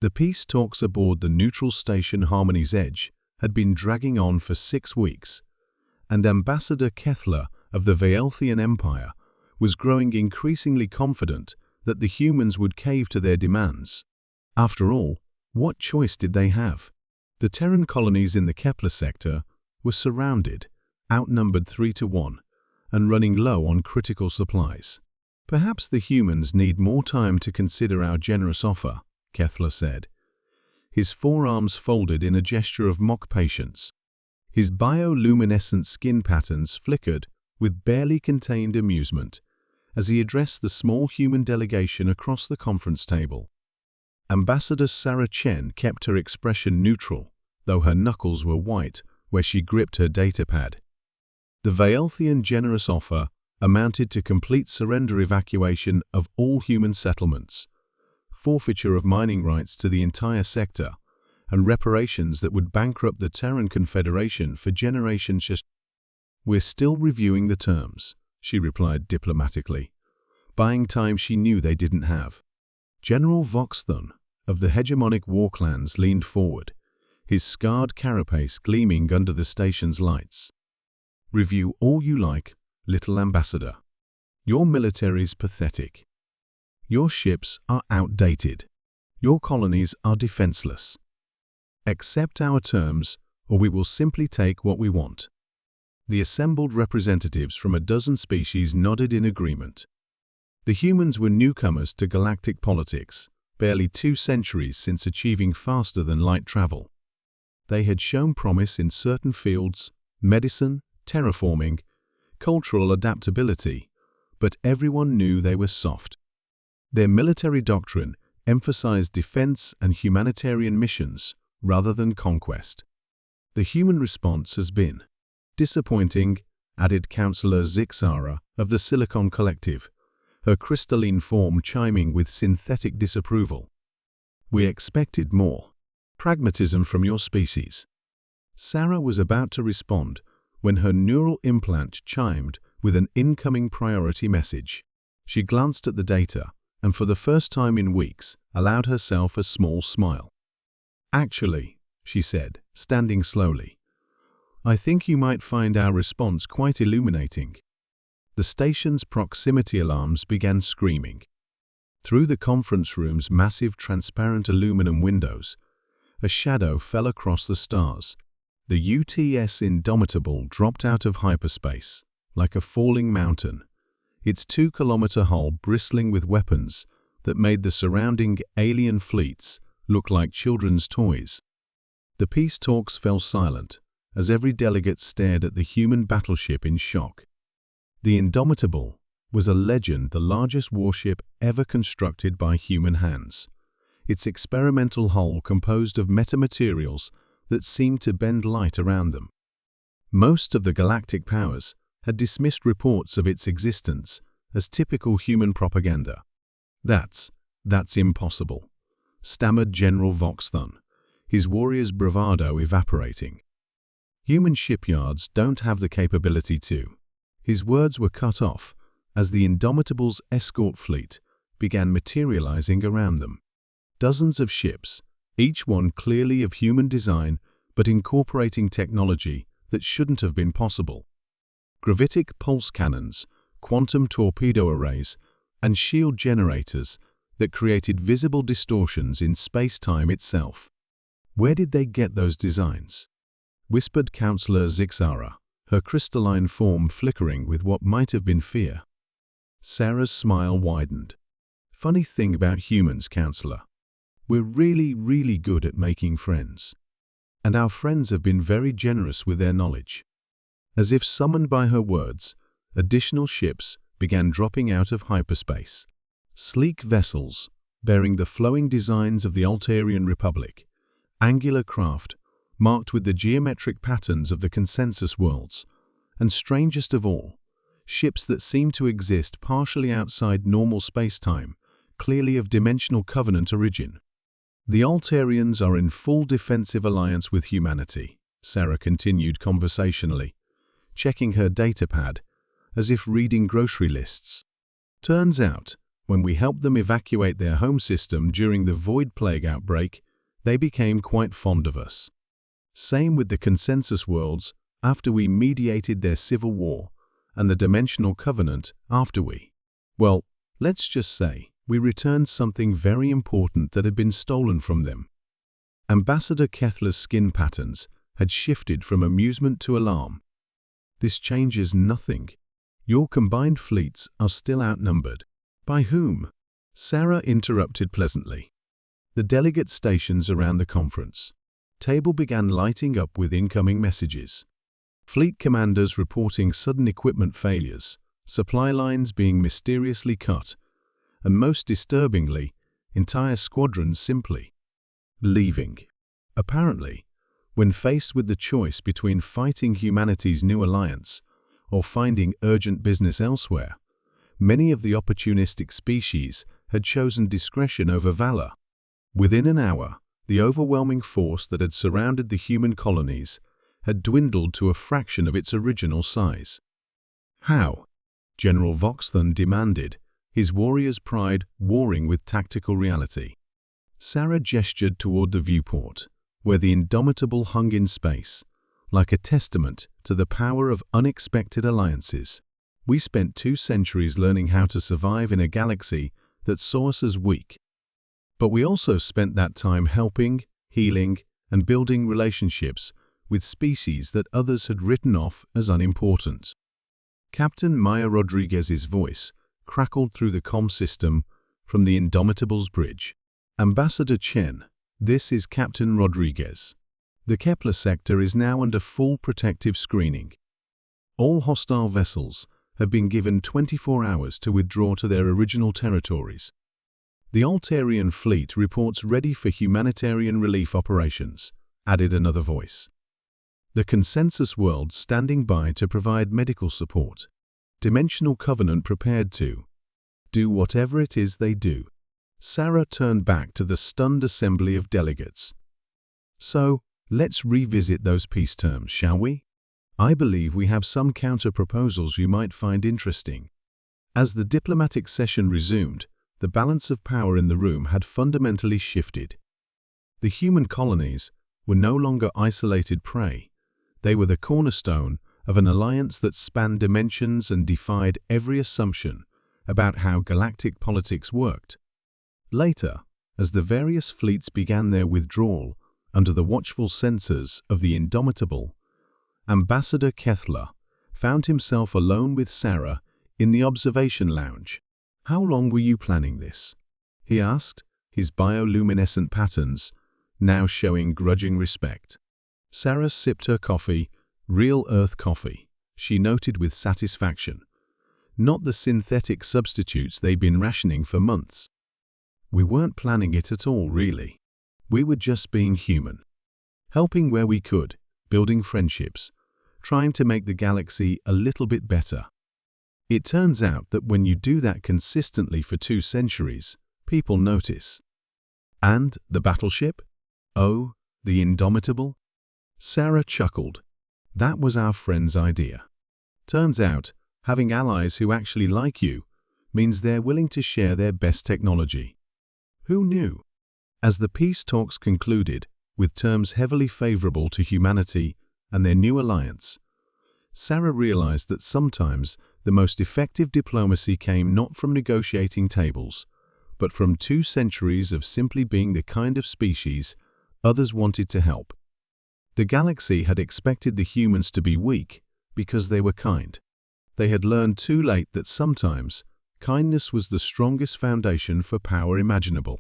The peace talks aboard the neutral station Harmony's Edge had been dragging on for 6 weeks, and Ambassador Kethler of the Vaelthian Empire was growing increasingly confident that the humans would cave to their demands. After all, what choice did they have? The Terran colonies in the Kepler sector were surrounded, outnumbered 3 to 1, and running low on critical supplies. "Perhaps the humans need more time to consider our generous offer," Kethler said. His forearms folded in a gesture of mock patience. His bioluminescent skin patterns flickered with barely contained amusement as he addressed the small human delegation across the conference table. Ambassador Sarah Chen kept her expression neutral, though her knuckles were white where she gripped her datapad. The Vaelthian generous offer amounted to complete surrender, evacuation of all human settlements, forfeiture of mining rights to the entire sector, and reparations that would bankrupt the Terran Confederation for generations. "We're still reviewing the terms," she replied diplomatically, buying time she knew they didn't have. General Voxthun of the hegemonic war clans leaned forward, his scarred carapace gleaming under the station's lights. "Review all you like, little ambassador. Your military's pathetic. Your ships are outdated. Your colonies are defenseless. Accept our terms, or we will simply take what we want." The assembled representatives from a dozen species nodded in agreement. The humans were newcomers to galactic politics, barely 2 centuries since achieving faster-than-light travel. They had shown promise in certain fields: medicine, terraforming, cultural adaptability, but everyone knew they were soft. Their military doctrine emphasized defense and humanitarian missions rather than conquest. The human response has been disappointing, added Councillor Zixara of the Silicon Collective, her crystalline form chiming with synthetic disapproval. "We expected more pragmatism from your species." Sarah was about to respond when her neural implant chimed with an incoming priority message. She glanced at the data and for the first time in weeks allowed herself a small smile. "Actually," she said, standing slowly, "I think you might find our response quite illuminating." The station's proximity alarms began screaming. Through the conference room's massive transparent aluminum windows, a shadow fell across the stars. The UTS Indomitable dropped out of hyperspace, like a falling mountain, its 2-kilometer hull bristling with weapons that made the surrounding alien fleets look like children's toys. The peace talks fell silent as every delegate stared at the human battleship in shock. The Indomitable was a legend, the largest warship ever constructed by human hands, its experimental hull composed of metamaterials that seemed to bend light around them. Most of the galactic powers had dismissed reports of its existence as typical human propaganda. That's impossible," stammered General Voxthun, his warrior's bravado evaporating. "Human shipyards don't have the capability to." His words were cut off as the Indomitable's escort fleet began materializing around them. Dozens of ships, each one clearly of human design but incorporating technology that shouldn't have been possible. Gravitic pulse cannons, quantum torpedo arrays, and shield generators that created visible distortions in space-time itself. "Where did they get those designs?" whispered Councillor Zixara, her crystalline form flickering with what might have been fear. Sarah's smile widened. "Funny thing about humans, Councillor. We're really good at making friends. And our friends have been very generous with their knowledge." As if summoned by her words, additional ships began dropping out of hyperspace. Sleek vessels, bearing the flowing designs of the Altarian Republic, angular craft, marked with the geometric patterns of the consensus worlds, and strangest of all, ships that seemed to exist partially outside normal space-time, clearly of dimensional covenant origin. "The Altarians are in full defensive alliance with humanity," Sarah continued conversationally, checking her datapad as if reading grocery lists. "Turns out, When we helped them evacuate their home system during the Void Plague outbreak, they became quite fond of us. Same with the Consensus Worlds after we mediated their civil war, and the Dimensional Covenant after we, well, let's just say, we returned something very important that had been stolen from them. Ambassador Kethler's skin patterns had shifted from amusement to alarm. This changes nothing. Your combined fleets are still outnumbered. By whom? Sarah interrupted pleasantly. The delegate stations around the conference table began lighting up with incoming messages. Fleet commanders reporting sudden equipment failures, supply lines being mysteriously cut, and most disturbingly, entire squadrons simply leaving. Apparently, when faced with the choice between fighting humanity's new alliance or finding urgent business elsewhere, many of the opportunistic species had chosen discretion over valor. Within an hour, the overwhelming force that had surrounded the human colonies had dwindled to a fraction of its original size. How? General Voxthun demanded, his warrior's pride warring with tactical reality. Sarah gestured toward the viewport, where the Indomitable hung in space, like a testament to the power of unexpected alliances. We spent 2 centuries learning how to survive in a galaxy that saw us as weak. But we also spent that time helping, healing, and building relationships with species that others had written off as unimportant. Captain Maya Rodriguez's voice crackled through the comm system from the Indomitable's bridge. Ambassador Chen, this is Captain Rodriguez. The Kepler sector is now under full protective screening. All hostile vessels have been given 24 hours to withdraw to their original territories. The Altarian fleet reports ready for humanitarian relief operations, added another voice. The Consensus World standing by to provide medical support. Dimensional Covenant prepared to do whatever it is they do. Sarah turned back to the stunned assembly of delegates. So, let's revisit those peace terms, shall we? I believe we have some counter-proposals you might find interesting. As the diplomatic session resumed, the balance of power in the room had fundamentally shifted. The human colonies were no longer isolated prey. They were the cornerstone of an alliance that spanned dimensions and defied every assumption about how galactic politics worked. Later, as the various fleets began their withdrawal under the watchful censors of the Indomitable, Ambassador Kethler found himself alone with Sarah in the observation lounge. "How long were you planning this?" he asked, his bioluminescent patterns now showing grudging respect. Sarah sipped her coffee, real earth coffee, she noted with satisfaction. Not the synthetic substitutes they'd been rationing for months. We weren't planning it at all, really. We were just being human. Helping where we could, building friendships, trying to make the galaxy a little bit better. It turns out that when you do that consistently for 2 centuries, people notice. And the battleship? Oh, the Indomitable? Sarah chuckled. That was our friend's idea. Turns out, having allies who actually like you means they're willing to share their best technology. Who knew? As the peace talks concluded, with terms heavily favorable to humanity and their new alliance, Sarah realized that sometimes the most effective diplomacy came not from negotiating tables, but from 2 centuries of simply being the kind of species others wanted to help. The galaxy had expected the humans to be weak because they were kind. They had learned too late that sometimes kindness was the strongest foundation for power imaginable.